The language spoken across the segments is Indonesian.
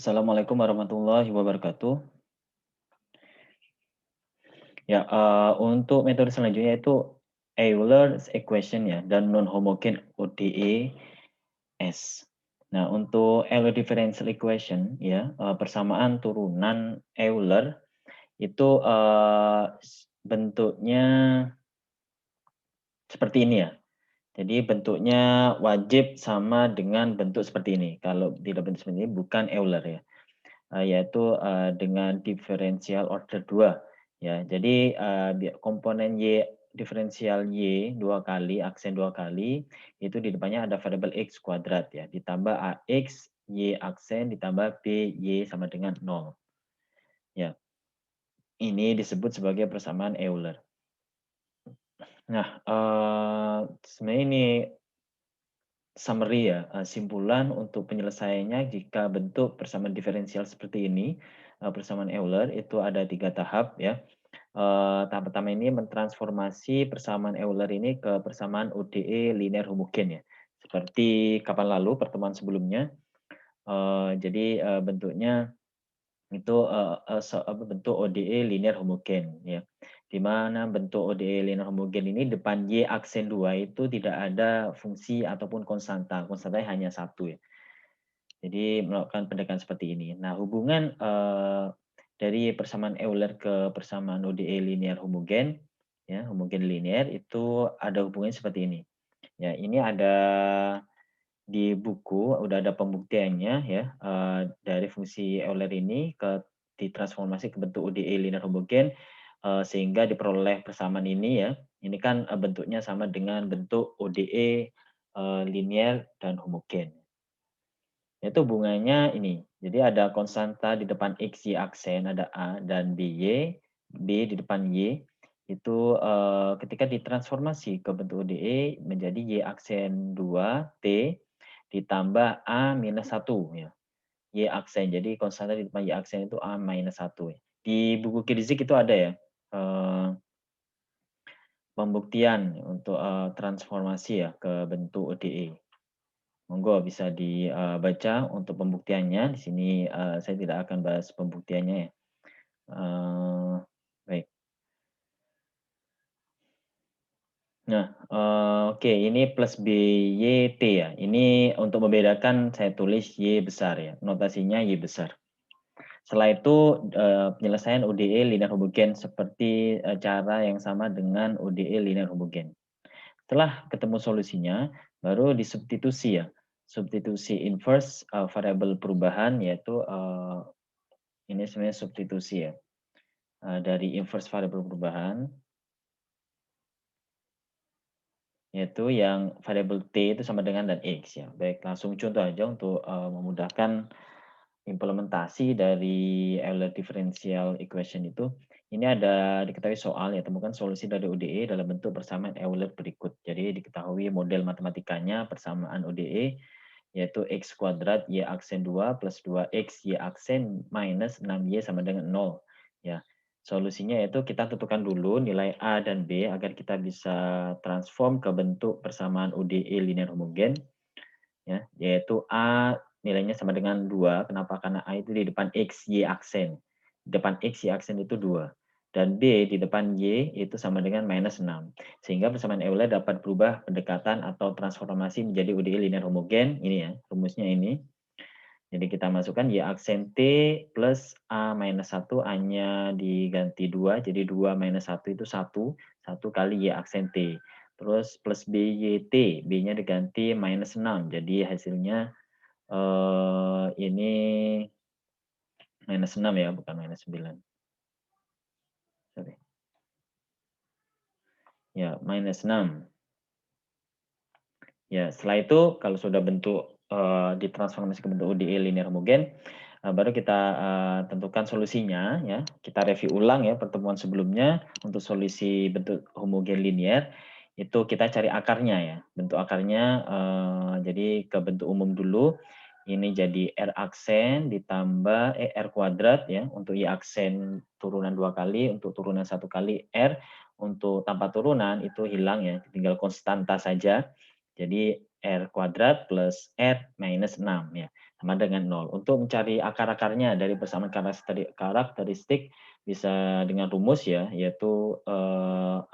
Assalamualaikum warahmatullahi wabarakatuh. Ya, untuk metode selanjutnya itu Euler's equation ya dan non-homogen ODE-S. Nah, untuk Euler differential equation ya, persamaan turunan Euler itu, bentuknya seperti ini ya. Jadi bentuknya wajib sama dengan bentuk seperti ini. Kalau tidak bentuk seperti ini bukan Euler ya. Yaitu, dengan diferensial order 2 ya. Jadi, komponen Y diferensial Y 2 kali, aksen 2 kali, itu di depannya ada variabel X kuadrat ya, ditambah AX, Y aksen, ditambah BY sama dengan 0. Ya, ini disebut sebagai persamaan Euler. Nah, sebenarnya ini summary ya, simpulan untuk penyelesaiannya jika bentuk persamaan diferensial seperti ini, persamaan Euler itu ada 3 tahap ya. Tahap pertama ini mentransformasi persamaan Euler ini ke persamaan ODE linear homogen ya. Seperti kapan lalu pertemuan sebelumnya, jadi, bentuknya itu, bentuk ODE linear homogen ya. Di mana bentuk ODE linear homogen ini depan Y aksen 2 itu tidak ada fungsi ataupun konstanta, konstantanya hanya satu ya. Jadi melakukan pendekatan seperti ini. Nah, hubungan, dari persamaan Euler ke persamaan ODE linear homogen, ya, homogen linear itu ada hubungannya seperti ini. Ya, ini ada di buku udah ada pembuktiannya ya, dari fungsi Euler ini ditransformasi ke bentuk ODE linear homogen, sehingga diperoleh persamaan ini ya. Ini kan, bentuknya sama dengan bentuk ODE, linear dan homogen. Itu hubungannya ini, jadi ada konstanta di depan X, Y aksen, ada A dan BY, B di depan Y, itu, ketika ditransformasi ke bentuk ODE menjadi Y aksen 2 T, ditambah A minus 1 ya, Y aksen. Jadi konstanta di depan Y aksen itu A minus 1 ya. Di buku Kirzik itu ada ya, pembuktian untuk, transformasi ya ke bentuk ODE. Monggo bisa dibaca untuk pembuktiannya. Di sini, saya tidak akan bahas pembuktiannya ya. Baik. Nah, oke ini plus BYT ya. Ini untuk membedakan saya tulis Y besar ya, notasinya Y besar. Setelah itu, penyelesaian ODE linear homogen seperti, cara yang sama dengan ODE linear homogen. Setelah ketemu solusinya, baru disubstitusi ya. Substitusi inverse, variabel perubahan yaitu, ini sebenarnya substitusi ya, dari inverse variabel perubahan, yaitu yang variabel T itu sama dengan dan X ya. Baik, langsung contoh aja untuk, memudahkan implementasi dari Euler differential equation itu. Ini ada diketahui soal ya, temukan solusi dari ODE dalam bentuk persamaan Euler berikut. Jadi diketahui model matematikanya persamaan ODE yaitu X kuadrat Y aksen 2 plus 2X Y aksen minus 6Y sama dengan 0. Ya, solusinya yaitu kita tentukan dulu nilai A dan B agar kita bisa transform ke bentuk persamaan ODE linear homogen ya, yaitu A nilainya sama dengan 2. Kenapa? Karena A itu di depan X, Y aksen. Di depan X, Y aksen itu 2. Dan B di depan Y itu sama dengan minus 6. Sehingga persamaan Euler dapat berubah pendekatan atau transformasi menjadi ODE linear homogen. Ini ya, rumusnya ini. Jadi kita masukkan Y aksen T plus A minus 1, A-nya diganti 2, jadi 2 minus 1 itu 1, 1 kali Y aksen T. Terus plus BYT, B-nya diganti minus 6, jadi hasilnya, ini minus 6 ya, bukan minus 9. Sorry. Ya, minus 6. Ya, setelah itu kalau sudah bentuk, ditransformasi ke bentuk ODE linear homogen, baru kita, tentukan solusinya ya. Kita review ulang ya pertemuan sebelumnya untuk solusi bentuk homogen linear, itu kita cari akarnya ya. Bentuk akarnya, jadi ke bentuk umum dulu, ini jadi R aksen ditambah R kuadrat ya, untuk Y aksen turunan 2 kali, untuk turunan 1 kali R, untuk tanpa turunan itu hilang ya, tinggal konstanta saja. Jadi R kuadrat plus R minus 6 ya, sama dengan 0. Untuk mencari akar-akarnya dari persamaan karakteristik bisa dengan rumus ya, yaitu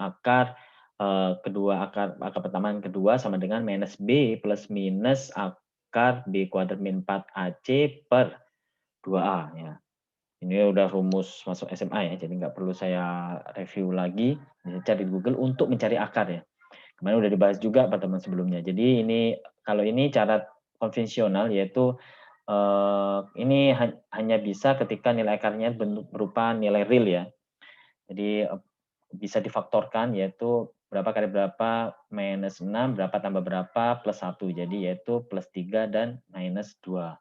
akar akar pertama dan kedua sama dengan minus B plus minus akar B kuadrat min 4AC per 2A ya. Ini udah rumus masuk SMA ya, jadi nggak perlu saya review lagi, bisa cari di Google untuk mencari akar ya. Kemarin udah dibahas juga pertemuan sebelumnya. Jadi kalau ini cara konvensional yaitu ini hanya bisa ketika nilai akarnya berupa nilai real ya. Jadi bisa difaktorkan yaitu berapa kali berapa minus 6 berapa tambah berapa plus 1. Jadi yaitu plus 3 dan minus 2.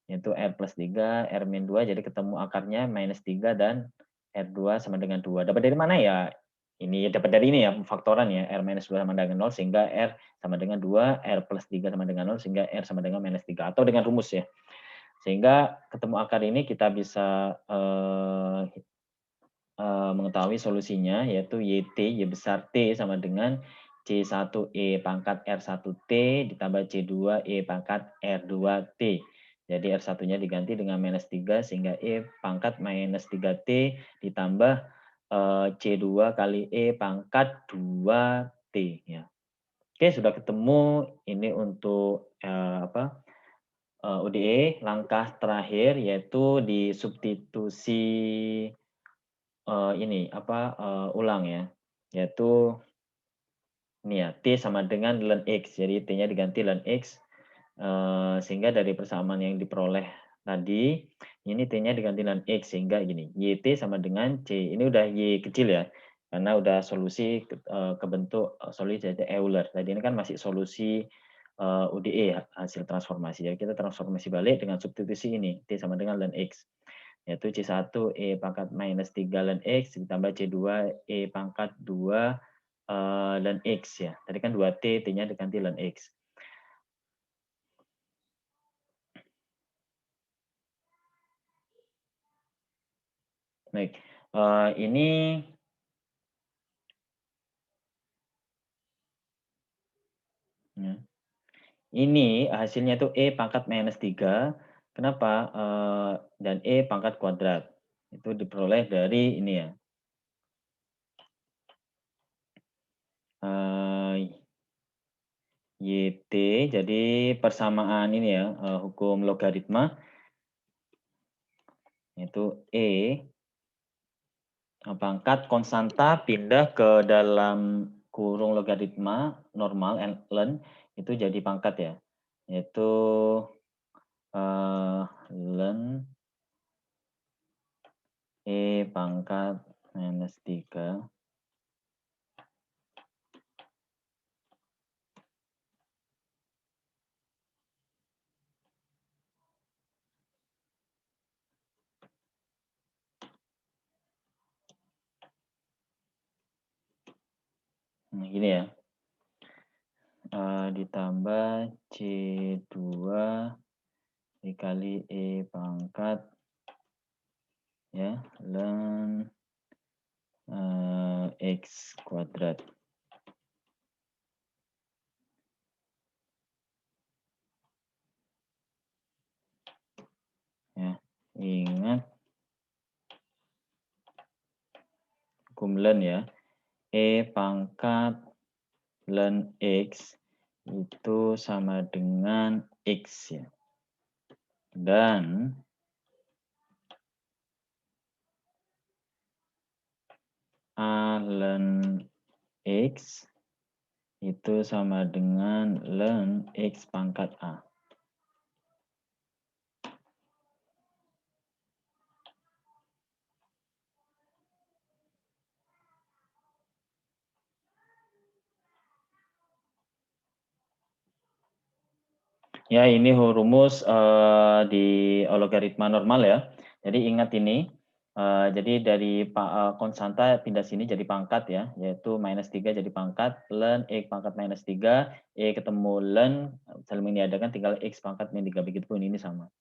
Yaitu R plus 3, R min 2, jadi ketemu akarnya minus 3 dan R2 sama dengan 2. Dapat dari mana ya? Ini dapat dari ini ya, faktoran ya, R minus 2 sama dengan 0, sehingga R sama dengan 2, R plus 3 sama dengan 0, sehingga R sama dengan minus 3. Atau dengan rumus ya. Sehingga ketemu akar ini kita bisa mengetahui solusinya, yaitu YT, Y besar T sama dengan C1E pangkat R1T ditambah C2E pangkat R2T. Jadi R1-nya diganti dengan minus 3 sehingga E pangkat minus 3T ditambah C2 kali E pangkat 2T. Ya. Oke, sudah ketemu. Ini untuk UDE. Langkah terakhir yaitu disubstitusi ulang ya, yaitu ini ya, T sama dengan ln X. Jadi T-nya diganti ln X, sehingga dari persamaan yang diperoleh tadi, ini T-nya diganti ln X, sehingga gini, YT sama dengan C. Ini udah Y kecil ya, karena udah solusi kebentuk solusi dari Euler. Tadi ini kan masih solusi UDE, hasil transformasi. Jadi kita transformasi balik dengan substitusi ini, T sama dengan ln X. Yaitu C1 E pangkat minus 3 ln X ditambah C2 E pangkat 2 ln X ya. Tadi kan 2T, T-nya diganti ln X. Baik, ini ya. Ini hasilnya itu E pangkat minus 3. Kenapa? Dan E pangkat kuadrat. Itu diperoleh dari ini ya. YT, jadi persamaan ini ya, hukum logaritma, yaitu E pangkat konstanta pindah ke dalam kurung logaritma normal ln itu jadi pangkat ya, yaitu ln E pangkat minus 3 gini ya, ditambah C2 dikali E pangkat ya ln X kuadrat. Ya, ingat hukum ln ya. E pangkat ln X itu sama dengan X ya. Dan A ln X itu sama dengan ln X pangkat A. Ya, ini rumus di logaritma normal ya. Jadi ingat ini, jadi dari konstanta pindah sini jadi pangkat ya, yaitu minus 3 jadi pangkat, ln X pangkat minus 3, E ketemu ln, saling meniadakan tinggal X pangkat min 3, begitupun ini sama.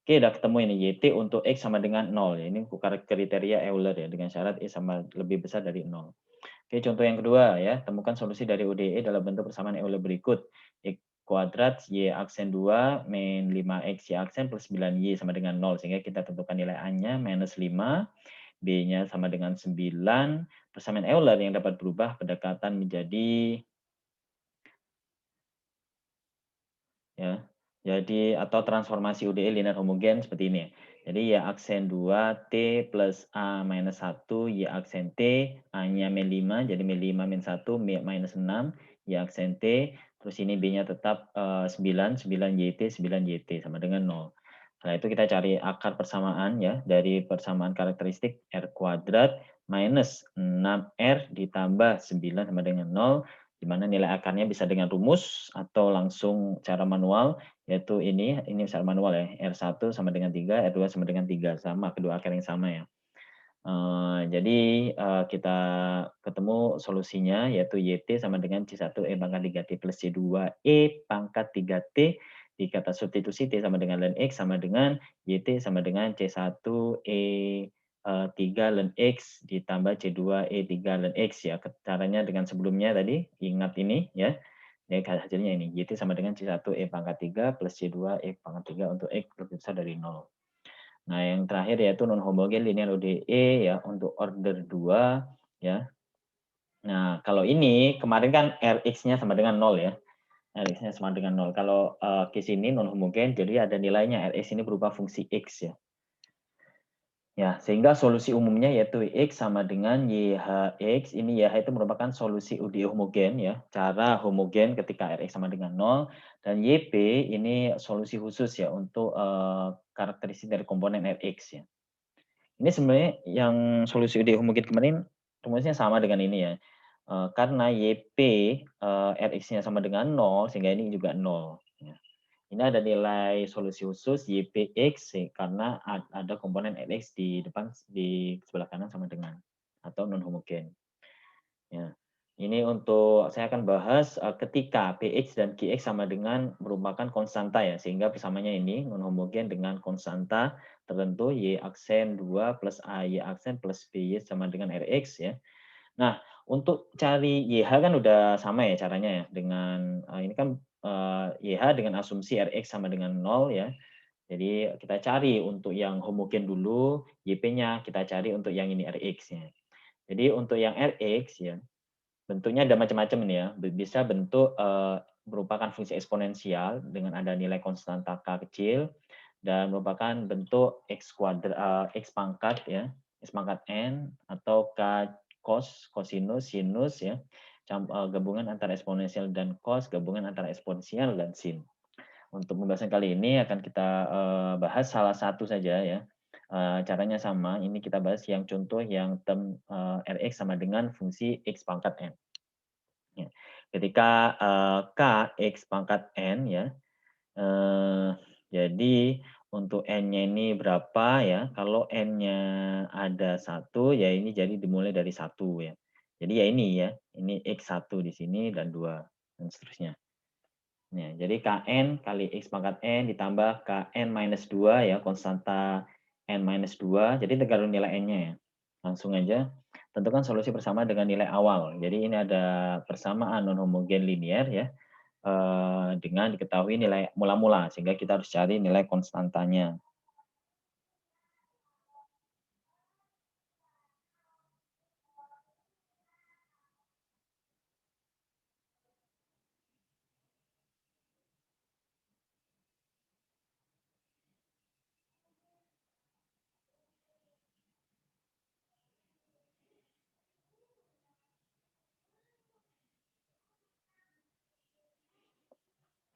Oke, udah ketemu ini, YT untuk X sama dengan 0. Ya. Ini kriteria Euler ya, dengan syarat E sama lebih besar dari 0. Oke, contoh yang kedua ya, temukan solusi dari ODE dalam bentuk persamaan Euler berikut. kuadrat Y aksen 2 min 5X Y aksen plus 9Y sama dengan 0. Sehingga kita tentukan nilai A-nya minus 5, B-nya sama dengan 9. Persamaan Euler yang dapat berubah pendekatan menjadi ya. Jadi atau transformasi UDE linear homogen seperti ini. Jadi Y aksen 2 T plus A minus 1 Y aksen T, A-nya min 5 jadi min 5 min 1 minus 6 Y aksen T, terus ini B-nya tetap 9 YT 9 YT sama dengan 0. Setelah itu kita cari akar persamaan ya dari persamaan karakteristik R kuadrat minus 6R ditambah 9 sama dengan 0, di mana nilai akarnya bisa dengan rumus atau langsung cara manual, yaitu ini secara manual ya, R1 sama dengan 3, R2 sama dengan 3, sama kedua akar yang sama ya. Jadi kita ketemu solusinya yaitu YT sama dengan C1E pangkat 3T plus C2E pangkat 3T, dikata substitusi T sama dengan ln X sama dengan YT sama dengan C1E 3 ln X ditambah C2E 3 ln X ya. Caranya dengan sebelumnya tadi, ingat ini ya. Ya, hasilnya ini, YT sama dengan C1E pangkat 3 plus C2E pangkat 3 untuk X lebih besar dari 0. Nah, yang terakhir yaitu non homogen linear ODE ya untuk order 2 ya. Nah, kalau ini kemarin kan Rx-nya sama dengan 0 ya. Rx-nya sama dengan 0. Kalau case ini non homogen jadi ada nilainya Rx ini berupa fungsi X ya. Ya, sehingga solusi umumnya yaitu X sama dengan YHX. Ini YH itu merupakan solusi UDE homogen ya. Cara homogen ketika Rx sama dengan 0. Dan YP ini solusi khusus ya untuk karakteristik dari komponen Rx ya. Ini sebenarnya yang solusi UDE homogen kemarin rumusnya sama dengan ini ya. Karena YP Rx-nya sama dengan 0 sehingga ini juga 0 ya. Ini ada nilai solusi khusus YPX karena ada komponen Rx di depan di sebelah kanan sama dengan atau non homogen. Ya. Ini untuk saya akan bahas ketika Px dan Qx sama dengan merupakan konstanta ya, sehingga persamanya ini non homogen dengan konstanta tertentu Y aksen 2 plus AY aksen plus BY sama dengan Rx ya. Nah, untuk cari YH kan udah sama ya caranya ya dengan ini kan YH dengan asumsi Rx sama dengan 0 ya. Jadi kita cari untuk yang homogen dulu, YP-nya kita cari untuk yang ini Rx-nya. Jadi untuk yang Rx ya, bentuknya ada macam-macam ini ya. Bisa bentuk merupakan fungsi eksponensial dengan ada nilai konstanta K kecil dan merupakan bentuk X kuadrat X pangkat ya, X pangkat N atau K cos, kosinus, sinus ya. Gabungan antara eksponensial dan cos, gabungan antara eksponensial dan sin. Untuk pembahasan kali ini akan kita bahas salah satu saja ya. Caranya sama, ini kita bahas yang contoh yang term Rx sama dengan fungsi X pangkat N. Ya. Ketika K X pangkat N ya, jadi untuk N-nya ini berapa ya, kalau N-nya ada 1 ya ini jadi dimulai dari 1 ya. Jadi ya ini X1 di sini dan 2 dan seterusnya. Ya, jadi Kn kali X pangkat N ditambah Kn minus 2 ya, konstanta N minus 2, jadi tergantung nilai N-nya ya. Langsung aja, tentukan solusi bersama dengan nilai awal. Jadi ini ada persamaan non homogen linear ya, dengan diketahui nilai mula-mula, sehingga kita harus cari nilai konstantanya.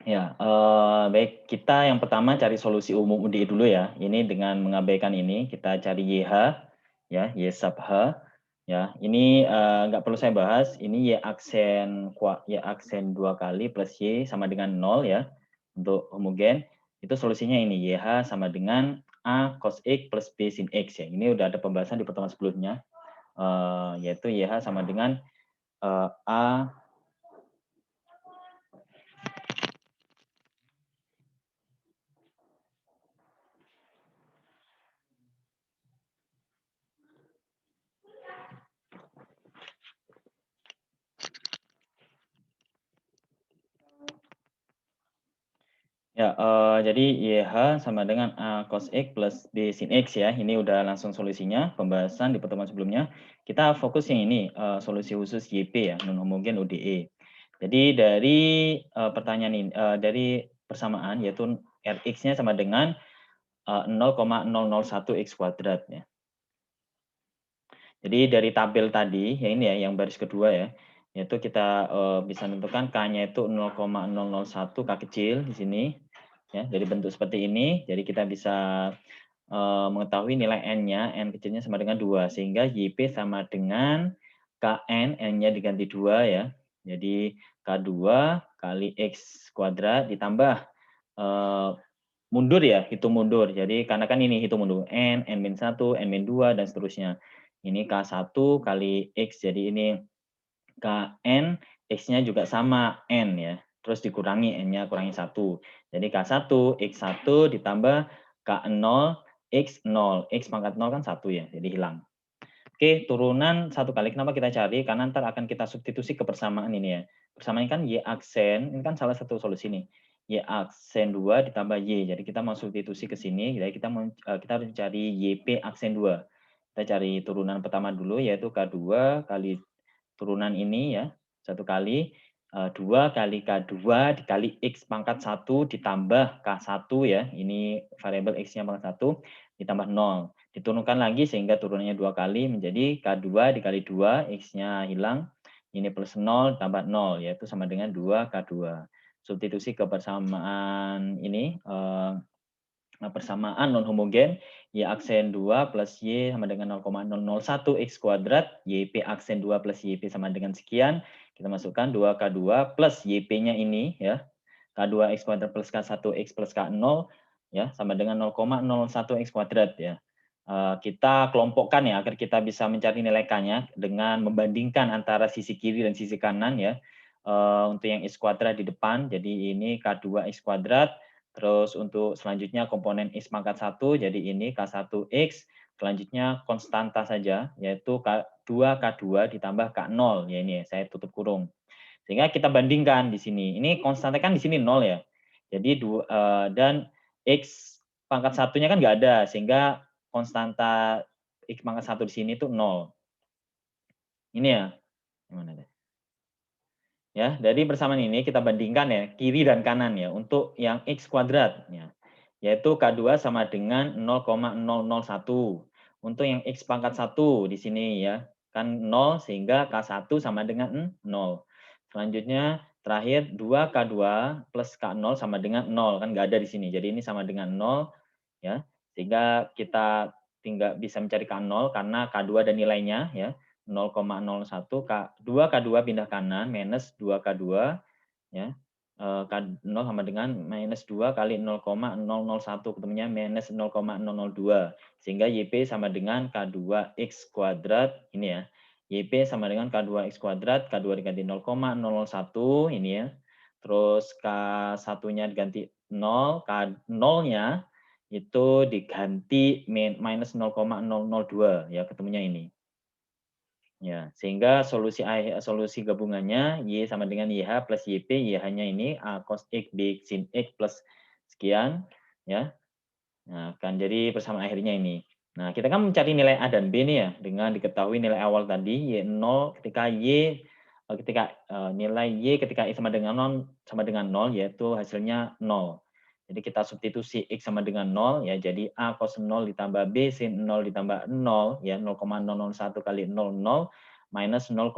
Ya, baik, kita yang pertama cari solusi umum UDI dulu ya. Ini dengan mengabaikan ini, kita cari YH, ya, Y sub H. Ya, ini nggak perlu saya bahas. Ini Y aksen 2 kali plus Y sama dengan 0 ya. Untuk homogen, itu solusinya ini, YH sama dengan A cos X plus B sin X ya. Ini udah ada pembahasan di pertemuan sebelumnya, yaitu YH sama dengan A. Ya, jadi YH sama dengan A cos X plus B sin X ya. Ini udah langsung solusinya, pembahasan di pertemuan sebelumnya. Kita fokus yang ini, solusi khusus YP ya, non homogen ODE. Jadi dari pertanyaan ini, dari persamaan yaitu Rx-nya sama dengan 0,001 X kuadrat ya. Jadi dari tabel tadi, ya ini ya, yang baris kedua ya, yaitu kita bisa menentukan K-nya itu 0,001 K kecil di sini, ya, dari bentuk seperti ini. Jadi kita bisa mengetahui nilai N-nya, N kecilnya sama dengan 2, sehingga YP sama dengan KN, N-nya diganti 2 ya. Jadi K2 kali X kuadrat ditambah mundur ya, hitung mundur. Jadi karena kan ini hitung mundur N-1, N-2, dan seterusnya. Ini K1 kali X, jadi ini Kn, X-nya juga sama N ya. Terus dikurangi N-nya kurangi 1. Jadi K1, X1 ditambah K0, X0. X pangkat 0 kan 1 ya, jadi hilang. Oke, turunan 1 kali. Kenapa kita cari? Karena ntar akan kita substitusi ke persamaan ini ya. Persamaan ini kan Y aksen, ini kan salah satu solusi nih. Y aksen 2 ditambah Y. Jadi kita mau substitusi ke sini, jadi kita harus cari YP aksen 2. Kita cari turunan pertama dulu, yaitu K2 kali turunan ini ya, 1 kali, 2 kali K2 dikali X pangkat 1 ditambah K1 ya, ini variabel X-nya pangkat 1, ditambah 0. Diturunkan lagi sehingga turunannya 2 kali menjadi K2 dikali 2, X-nya hilang, ini plus 0 tambah 0, yaitu sama dengan 2K2. Substitusi ke persamaan ini, persamaan non homogen, Y aksen 2 plus Y sama dengan 0,001 X kuadrat, YP aksen 2 plus YP sama dengan sekian, kita masukkan 2K2 plus YP-nya ini ya, K2 X kuadrat plus K1 X plus K0 ya, sama dengan 0,01 X kuadrat ya. Kita kelompokkan ya, agar kita bisa mencari nilai K-nya dengan membandingkan antara sisi kiri dan sisi kanan ya. Untuk yang X kuadrat di depan, jadi ini K2 X kuadrat. Terus untuk selanjutnya komponen X pangkat 1, jadi ini K1X, selanjutnya konstanta saja, yaitu K2 ditambah K0, ya ini saya tutup kurung. Sehingga kita bandingkan di sini. Ini konstanta kan di sini 0 ya. Jadi dan X pangkat satunya kan nggak ada, sehingga konstanta X pangkat 1 di sini itu 0. Ini ya, gimana deh? Ya, dari persamaan ini kita bandingkan ya, kiri dan kanan ya, untuk yang X kuadrat ya, yaitu K2 sama dengan 0,001. Untuk yang X pangkat 1 di sini ya, kan 0 sehingga K1 sama dengan 0. Selanjutnya terakhir 2K2 plus K0 sama dengan 0, kan nggak ada di sini. Jadi ini sama dengan 0 ya, sehingga kita tinggal bisa mencari K0 karena K2 dan nilainya ya. 0,01 2K2 pindah kanan minus 2K2 ya. K0 sama dengan minus 2 kali 0,001 ketemunya minus 0,002 sehingga YP sama dengan K2X kuadrat ini ya. YP sama dengan K2X kuadrat, K2 diganti 0,001 ini ya. Terus K1-nya diganti 0, K0-nya itu diganti minus 0,002 ya, ketemunya ini. Ya, sehingga solusi gabungannya Y sama dengan YH plus YP, YH-nya ini A cos X, B sin X plus sekian, ya. Nah, kan jadi persamaan akhirnya ini. Nah, kita kan mencari nilai A dan B nih ya, dengan diketahui nilai awal tadi Y0 ketika nilai Y ketika X sama dengan 0 yaitu hasilnya 0. Jadi kita substitusi X sama dengan 0 ya, jadi A cos 0 ditambah B sin 0 ditambah 0 ya, 0,001 kali 00 minus 0,002,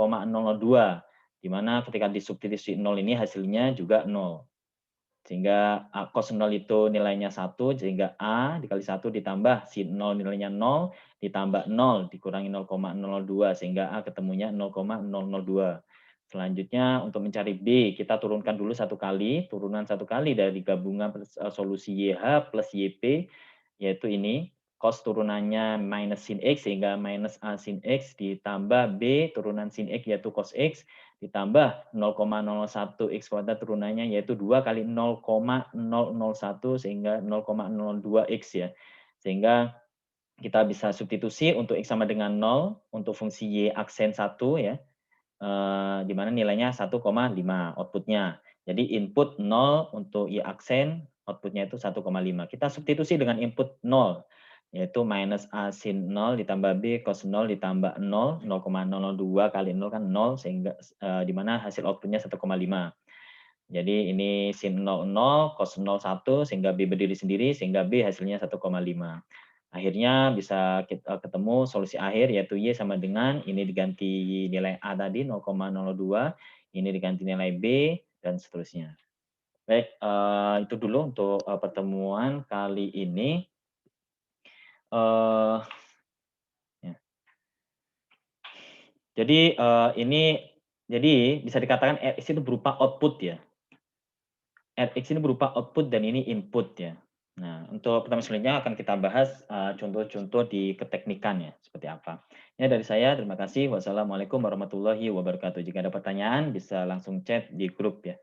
di mana ketika disubstitusi 0 ini hasilnya juga 0. Sehingga A cos 0 itu nilainya 1, sehingga A dikali 1 ditambah sin 0 nilainya 0, ditambah 0 dikurangi 0,002 sehingga A ketemunya 0,002. Selanjutnya untuk mencari B, kita turunkan dulu 1 kali, turunan 1 kali dari gabungan solusi YH plus YP, yaitu ini, cos turunannya minus sin X sehingga minus A sin X ditambah B turunan sin X yaitu cos X, ditambah 0,01 X kuadrat turunannya yaitu 2 kali 0,001 sehingga 0,02 X ya. Sehingga kita bisa substitusi untuk X sama dengan 0 untuk fungsi Y aksen 1 ya, di mana nilainya 1,5 outputnya. Jadi input 0 untuk Y aksen, outputnya itu 1,5. Kita substitusi dengan input 0, yaitu minus A sin 0 ditambah B cos 0 ditambah 0, 0,002 kali 0 kan 0, sehingga di mana hasil outputnya 1,5. Jadi ini sin 0, 0, cos 0, 1, sehingga B berdiri sendiri, sehingga B hasilnya 1,5. Akhirnya bisa kita ketemu solusi akhir, yaitu Y sama dengan, ini diganti nilai A tadi 0,02, ini diganti nilai B, dan seterusnya. Baik, itu dulu untuk pertemuan kali ini. Eh, ya. Jadi jadi bisa dikatakan RX itu berupa output ya. RX ini berupa output dan ini input ya. Nah, untuk pertemuan selanjutnya akan kita bahas contoh-contoh di keteknikan ya, seperti apa. Ya dari saya, terima kasih. Wassalamualaikum warahmatullahi wabarakatuh. Jika ada pertanyaan bisa langsung chat di grup ya.